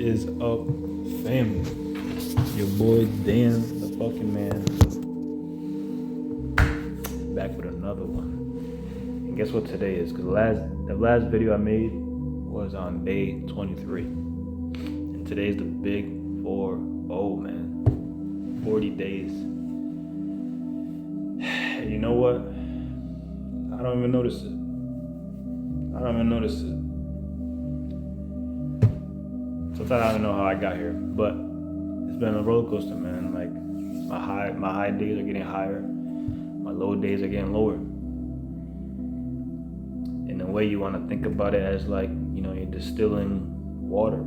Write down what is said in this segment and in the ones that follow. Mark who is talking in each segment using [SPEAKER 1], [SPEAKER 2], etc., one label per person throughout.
[SPEAKER 1] is up, family? Your boy Dan, the fucking man, back with another one. And guess what today is? Because the last video I made was on day 23, and today's the big 4-0, man. 40 days. And you know what? I don't even notice it. Sometimes I don't know how I got here, but it's been a roller coaster, man. Like my high days are getting higher, my low days are getting lower. In a way, you want to think about it as like, you're distilling water.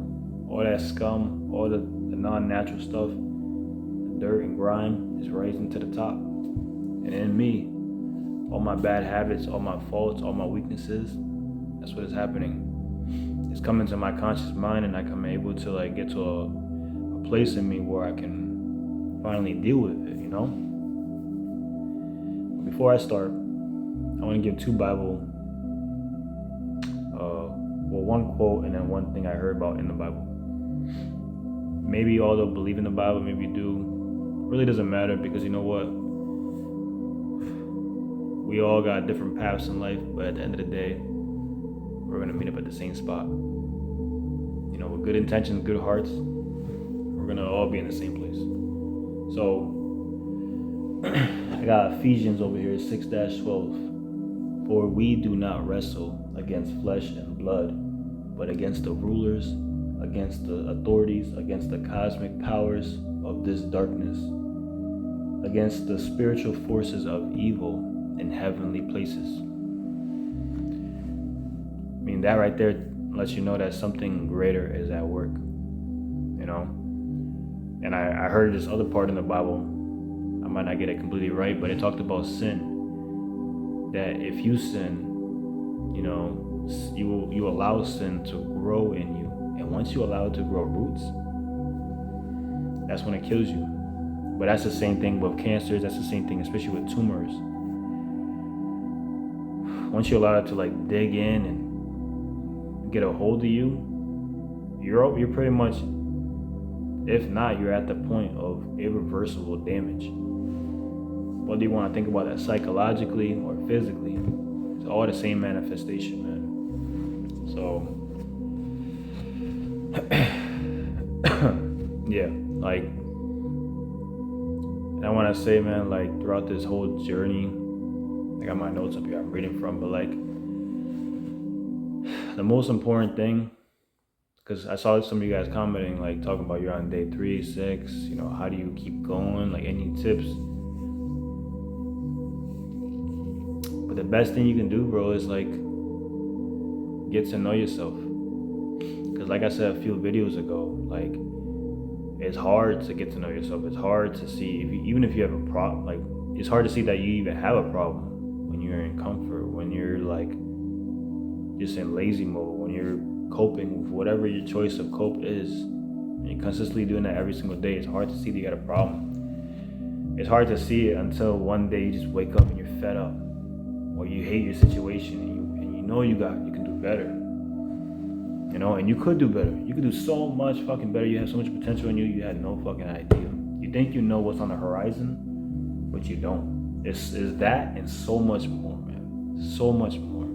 [SPEAKER 1] All that scum, all the non-natural stuff, the dirt and grime is rising to the top. And in me, all my bad habits, all my faults, all my weaknesses, that's what is happening. It's coming to my conscious mind, and I'm able to like get to a place in me where I can finally deal with it, Before I start, I want to give two Bible, one quote and then one thing I heard about in the Bible. Maybe you all don't believe in the Bible, maybe you do. Really doesn't matter, because you know what? We all got different paths in life, but at the end of the day, we're gonna meet up at the same spot. With good intentions, good hearts, we're gonna all be in the same place. So I got Ephesians over here, 6-12. For we do not wrestle against flesh and blood, but against the rulers, against the authorities, against the cosmic powers of this darkness, against the spiritual forces of evil in heavenly places. That right there lets you know that something greater is at work, And I heard this other part in the Bible, I might not get it completely right, but it talked about sin. That if you sin, you allow sin to grow in you. And once you allow it to grow roots, that's when it kills you. But that's the same thing with cancers, that's the same thing, especially with tumors. Once you allow it to like dig in and get a hold of you, you're pretty much, if not, you're at the point of irreversible damage. Whether you want to think about that psychologically or physically, it's all the same manifestation, man. So yeah, like, and I want to say, man, like throughout this whole journey, I got my notes up here I'm reading from, but like the most important thing, because I saw some of you guys commenting, like talking about you're on day 3, 6, how do you keep going, like any tips? But the best thing you can do, bro, is like get to know yourself. Because like I said a few videos ago, like it's hard to get to know yourself. It's hard to see even if you have a problem. Like it's hard to see that you even have a problem when you're in comfort, when you're like just in lazy mode, when you're coping with whatever your choice of cope is, and you're consistently doing that every single day. It's hard to see that you got a problem. It's hard to see it until one day you just wake up and you're fed up, or you hate your situation, and you know you can do better. And you could do better. You could do so much fucking better. You have so much potential in you. You had no fucking idea. You think you know what's on the horizon, but you don't. It's that and so much more, man. So much more.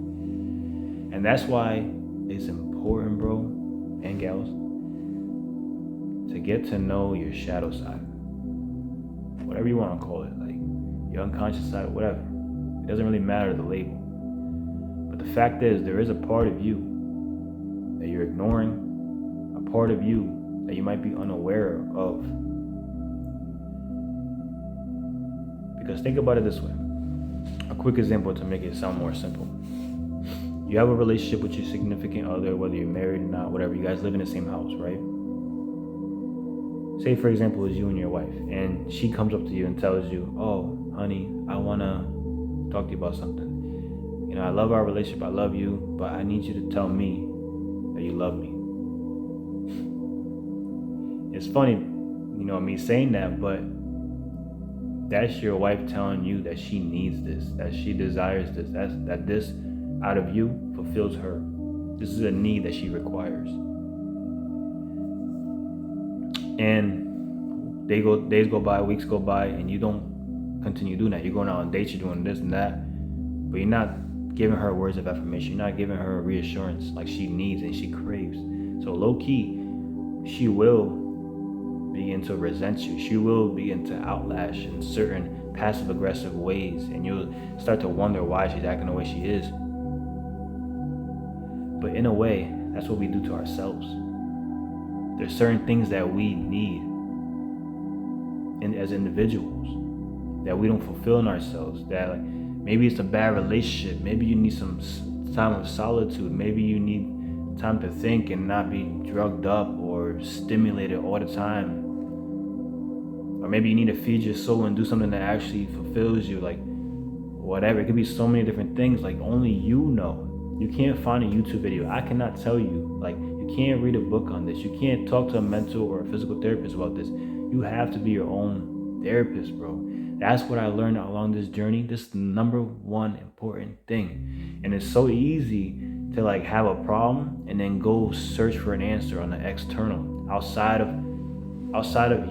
[SPEAKER 1] And that's why it's important, bro and gals, to get to know your shadow side. Whatever you want to call it, like your unconscious side, whatever. It doesn't really matter the label. But the fact is, there is a part of you that you're ignoring, a part of you that you might be unaware of. Because think about it this way. A quick example to make it sound more simple. You have a relationship with your significant other, whether you're married or not, whatever. You guys live in the same house, right? Say, for example, it's you and your wife, and she comes up to you and tells you, oh, honey, I want to talk to you about something. I love our relationship, I love you, but I need you to tell me that you love me. It's funny, me saying that, but that's your wife telling you that she needs this, that she desires this, that this out of you fulfills her. This is a need that she requires. And days go by, weeks go by, and you don't continue doing that. You're going out on dates, you're doing this and that, but you're not giving her words of affirmation. You're not giving her reassurance like she needs and she craves. So low key, she will begin to resent you. She will begin to outlash in certain passive aggressive ways, and you'll start to wonder why she's acting the way she is. But in a way, that's what we do to ourselves. There's certain things that we need as individuals that we don't fulfill in ourselves. That like, maybe it's a bad relationship. Maybe you need some time of solitude. Maybe you need time to think and not be drugged up or stimulated all the time. Or maybe you need to feed your soul and do something that actually fulfills you. Like whatever. It could be so many different things. Like only you know. You can't find a YouTube video. I cannot tell you. Like you can't read a book on this. You can't talk to a mental or a physical therapist about this. You have to be your own therapist, bro. That's what I learned along this journey. This is the number one important thing. And it's so easy to like have a problem and then go search for an answer on the external, outside of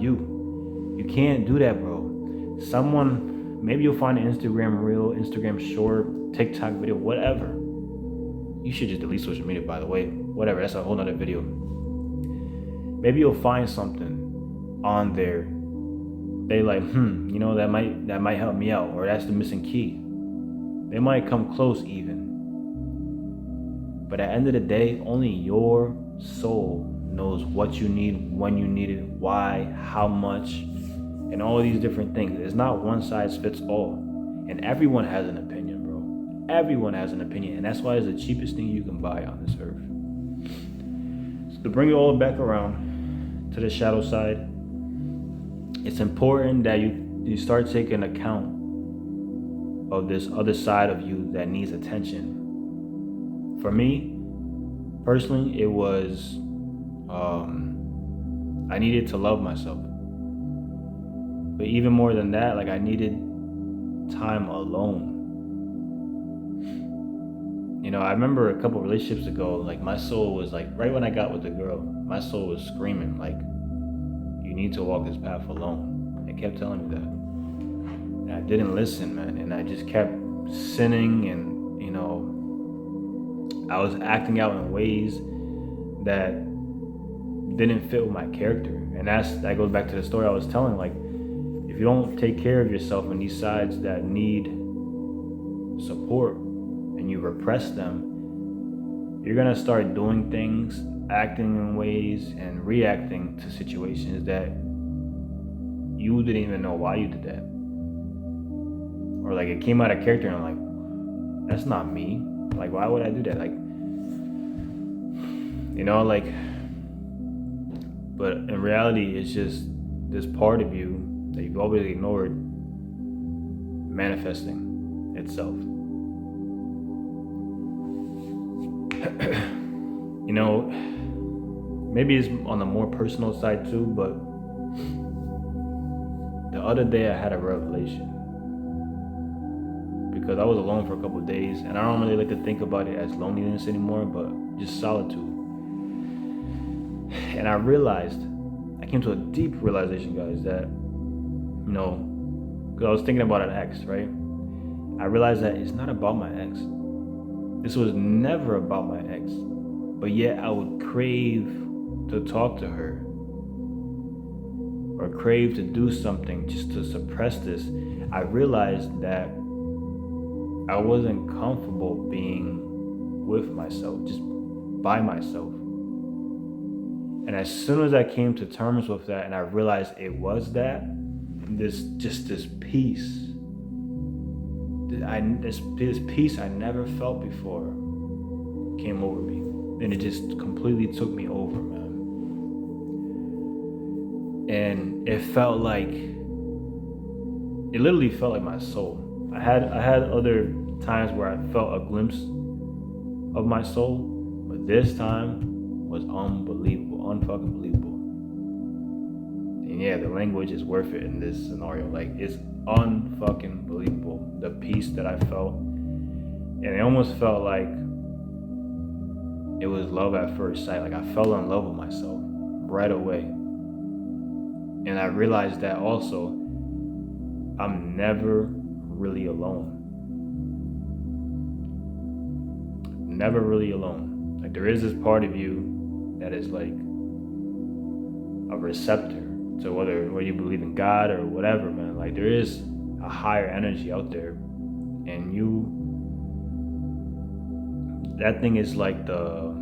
[SPEAKER 1] you. You can't do that, bro. Maybe you'll find an Instagram reel, Instagram short, TikTok video, whatever. You should just delete social media, by the way. Whatever, that's a whole nother video. Maybe you'll find something on there. They like, that might help me out, or that's the missing key. They might come close even. But at the end of the day, only your soul knows what you need, when you need it, why, how much, and all these different things. It's not one size fits all. And everyone has an opinion, bro. Everyone has an opinion, and that's why it's the cheapest thing you can buy on this earth. So to bring it all back around to the shadow side, it's important that you start taking account of this other side of you that needs attention. For me, personally, it was I needed to love myself. But even more than that, like I needed time alone. I remember a couple relationships ago, like my soul was like, right when I got with the girl, my soul was screaming like, you need to walk this path alone. It kept telling me that. And I didn't listen, man. And I just kept sinning, and, I was acting out in ways that didn't fit with my character. And that goes back to the story I was telling. Like, if you don't take care of yourself in these sides that need support and you repress them, you're gonna start doing things, acting in ways, and reacting to situations that you didn't even know why you did that. Or like it came out of character and I'm like, that's not me. Like, why would I do that? But in reality, it's just this part of you that you've always ignored manifesting itself. Maybe it's on the more personal side too, but the other day I had a revelation because I was alone for a couple of days, and I don't really like to think about it as loneliness anymore, but just solitude. And I came to a deep realization, guys, that, because I was thinking about an ex, right? I realized that it's not about my ex. This was never about my ex, but yet I would crave to talk to her or crave to do something just to suppress this. I realized that I wasn't comfortable being with myself, just by myself. And as soon as I came to terms with that and I realized it was that, this peace, this peace I never felt before came over me. And it just completely took me over, man. And it literally felt like my soul. I had other times where I felt a glimpse of my soul, but this time was unbelievable, unfucking believable. And yeah, the language is worth it in this scenario. Like, it's unfucking believable, the peace that I felt. And it almost felt like it was love at first sight. Like, I fell in love with myself right away. And I realized that also, I'm never really alone. Never really alone. Like, there is this part of you that is like a receptor to whether you believe in God or whatever, man. Like, there is a higher energy out there, and that thing is like the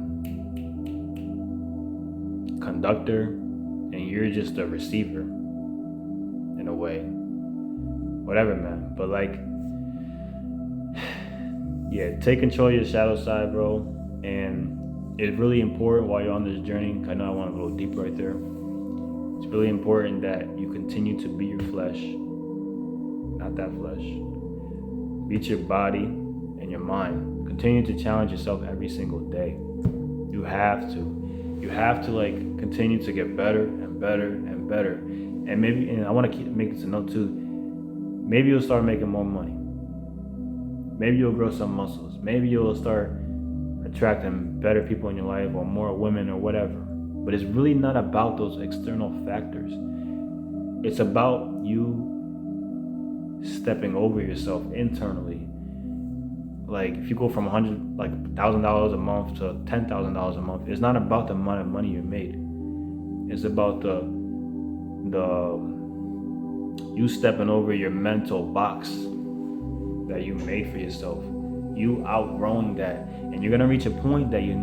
[SPEAKER 1] conductor, and you're just a receiver in a way. Whatever, man. But like, yeah, take control of your shadow side, bro. And it's really important while you're on this journey. I know I want to go deep right there. It's really important that you continue to beat your flesh, not that flesh. Beat your body and your mind. Continue to challenge yourself every single day. You have to. You have to like continue to get better and better and better. And maybe, and I want to make this a note too. Maybe you'll start making more money. Maybe you'll grow some muscles. Maybe you'll start attracting better people in your life, or more women, or whatever. But it's really not about those external factors. It's about you stepping over yourself internally. Like, if you go from $1,000 a month to $10,000 a month, it's not about the amount of money you made. It's about the you stepping over your mental box that you made for yourself. You outgrowing that, and you're gonna reach a point that you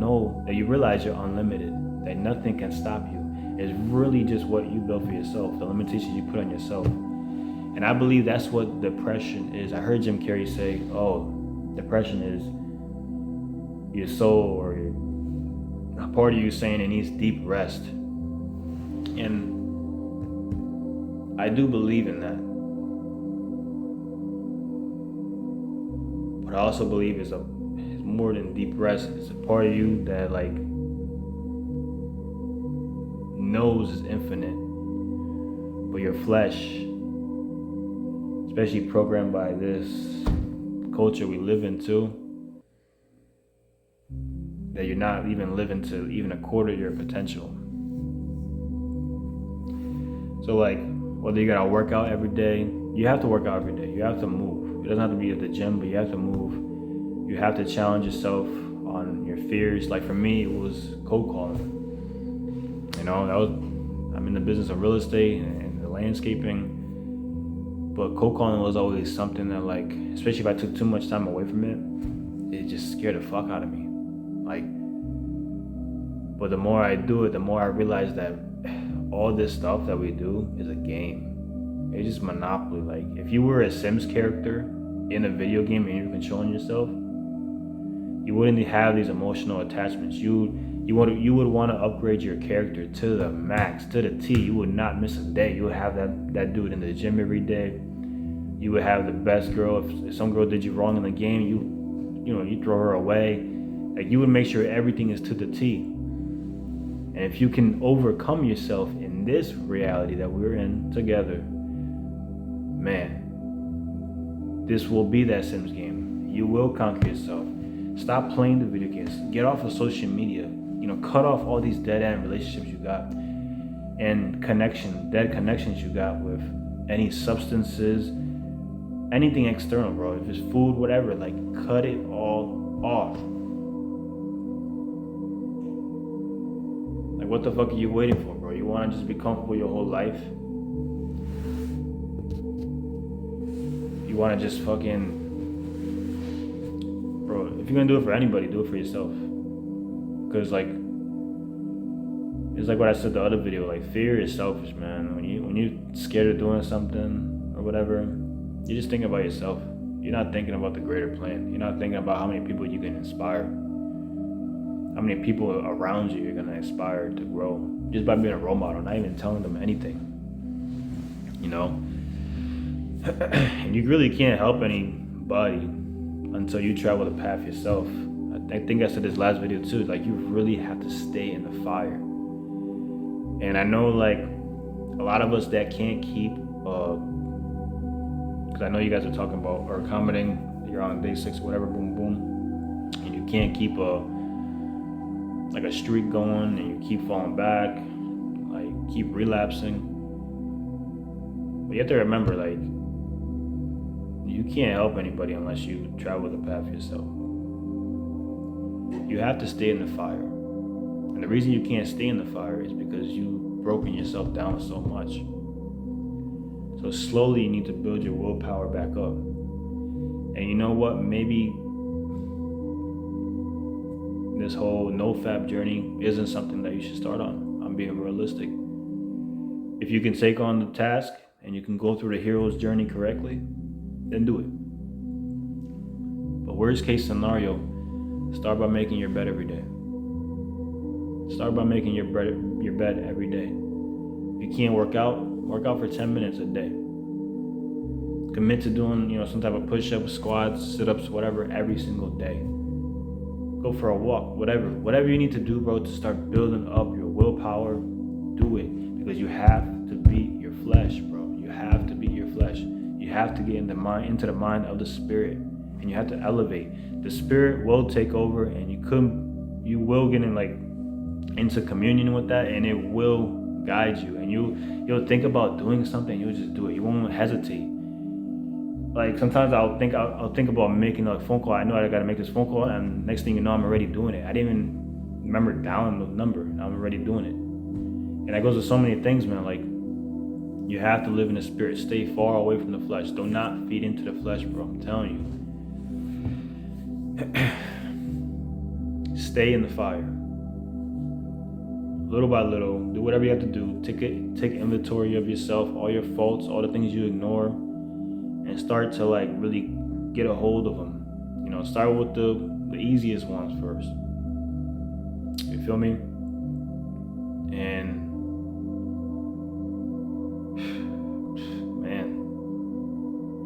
[SPEAKER 1] realize you're unlimited, that nothing can stop you. It's really just what you built for yourself, the limitations you put on yourself. And I believe that's what depression is. I heard Jim Carrey say, depression is your soul, or a part of you saying it needs deep rest. And I do believe in that. But I also believe it's more than deep rest. It's a part of you that like knows is infinite. But your flesh, especially programmed by this culture we live in too, that you're not even living to even a quarter of your potential. So like, whether you gotta work out every day, you have to work out every day. You have to move. It doesn't have to be at the gym, but you have to move. You have to challenge yourself on your fears. Like for me, it was cold calling. You know, I'm in the business of real estate and the landscaping. But cold calling was always something that, like, especially if I took too much time away from it just scared the fuck out of me. Like, but the more I do it, the more I realize that all this stuff that we do is a game. It's just Monopoly. Like, if you were a Sims character in a video game and you're controlling yourself, you wouldn't have these emotional attachments. You would want to upgrade your character to the max, to the T. You would not miss a day. You would have that dude in the gym every day. You would have the best girl. If some girl did you wrong in the game, you throw her away. Like, you would make sure everything is to the T. And if you can overcome yourself in this reality that we're in together, man, this will be that Sims game. You will conquer yourself. Stop playing the video games. Get off of social media. Cut off all these dead-end relationships you got, and dead connections you got with any substances, anything external, bro. If it's food, whatever, like, cut it all off. Like, what the fuck are you waiting for, bro? You want to just be comfortable your whole life? You want to just fucking... Bro, if you're going to do it for anybody, do it for yourself. Because, like, it's like what I said the other video, like, fear is selfish, man. When you're scared of doing something or whatever, you're just thinking about yourself. You're not thinking about the greater plan. You're not thinking about how many people you can inspire. How many people around you you're going to inspire to grow. Just by being a role model, not even telling them anything. And you really can't help anybody until you travel the path yourself. I think I said this last video too, like, you really have to stay in the fire. And I know, like, a lot of us that can't keep, because I know you guys are talking about, or commenting, you're on day 6, whatever, boom, boom, and you can't keep a streak going, and you keep falling back, like, keep relapsing. you have to remember, like, you can't help anybody unless you travel the path yourself. You have to stay in the fire. And the reason you can't stay in the fire is because you've broken yourself down so much. So slowly you need to build your willpower back up. And you know what? Maybe this whole no-fap journey isn't something that you should start on. I'm being realistic. If you can take on the task and you can go through the hero's journey correctly, then do it. But worst case scenario, start by making your bed every day. Start by making your bed every day. If you can't work out for 10 minutes a day. Commit to doing, some type of push-ups, squats, sit-ups, whatever, every single day. Go for a walk, whatever you need to do, bro, to start building up your willpower. Do it, because you have to beat your flesh, bro. You have to beat your flesh. You have to get into the mind of the spirit, and you have to elevate. The spirit will take over, and you will get into communion with that, and it will guide you, and you'll think about doing something, you'll just do it. You won't hesitate. Like, sometimes I'll think about making a phone call. I know I gotta make this phone call, and next thing you know, I'm already doing it. I didn't even remember dialing the number. I'm already doing it. And that goes with so many things, man. Like, you have to live in the spirit. Stay far away from the flesh. Do not feed into the flesh, bro. I'm telling you. Stay in the fire. Little by little, do whatever you have to do. Take inventory of yourself, all your faults, all the things you ignore, and start to really get a hold of them. Start with the easiest ones first. You feel me? And man,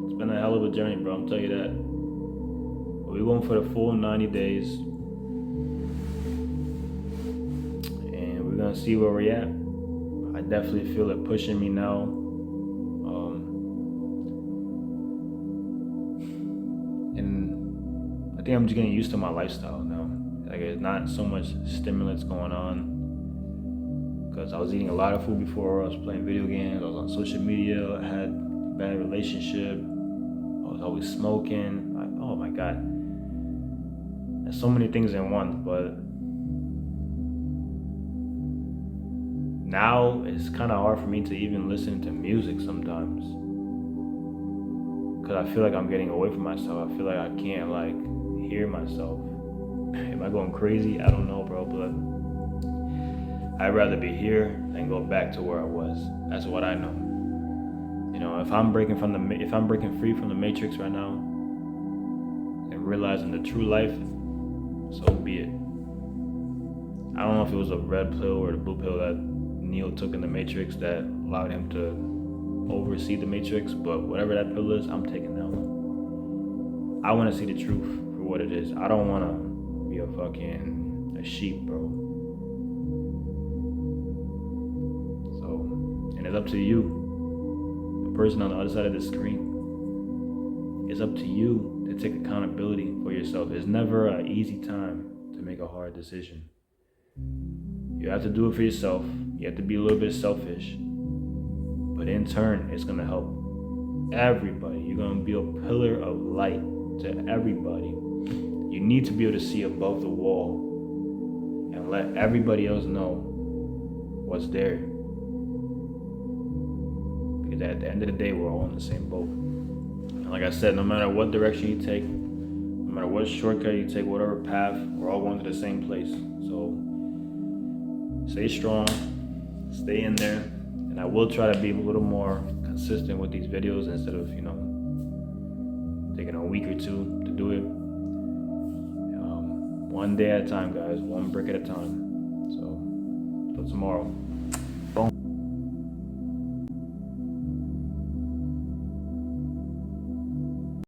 [SPEAKER 1] it's been a hell of a journey, bro. I'm telling you that. But we're going for the full 90 days. We're gonna see where we're at. I definitely feel it pushing me now. And I think I'm just getting used to my lifestyle now. Like, it's not so much stimulants going on. Because I was eating a lot of food before. I was playing video games. I was on social media. I had a bad relationship. I was always smoking. Oh my God. There's so many things in one, but now it's kind of hard for me to even listen to music sometimes, because I feel like I'm getting away from myself. I feel like I can't hear myself. Am I going crazy? I don't know, bro, but I'd rather be here than go back to where I was. That's what I know. If I'm breaking free from the matrix right now and realizing the true life, so be it. I don't know if it was a red pill or the blue pill that Neo took in the Matrix that allowed him to oversee the Matrix, but whatever that pill is, I'm taking that one. I want to see the truth for what it is. I don't want to be a sheep, bro. So, and it's up to you, the person on the other side of the screen. It's up to you to take accountability for yourself. It's never an easy time to make a hard decision. You have to do it for yourself. You have to be a little bit selfish. But in turn, it's gonna help everybody. You're gonna be a pillar of light to everybody. You need to be able to see above the wall and let everybody else know what's there. Because at the end of the day, we're all in the same boat. And like I said, no matter what direction you take, no matter what shortcut you take, whatever path, we're all going to the same place. So stay strong, stay in there, and I will try to be a little more consistent with these videos instead of, taking a week or two to do it. One day at a time, guys, one brick at a time. So, till tomorrow.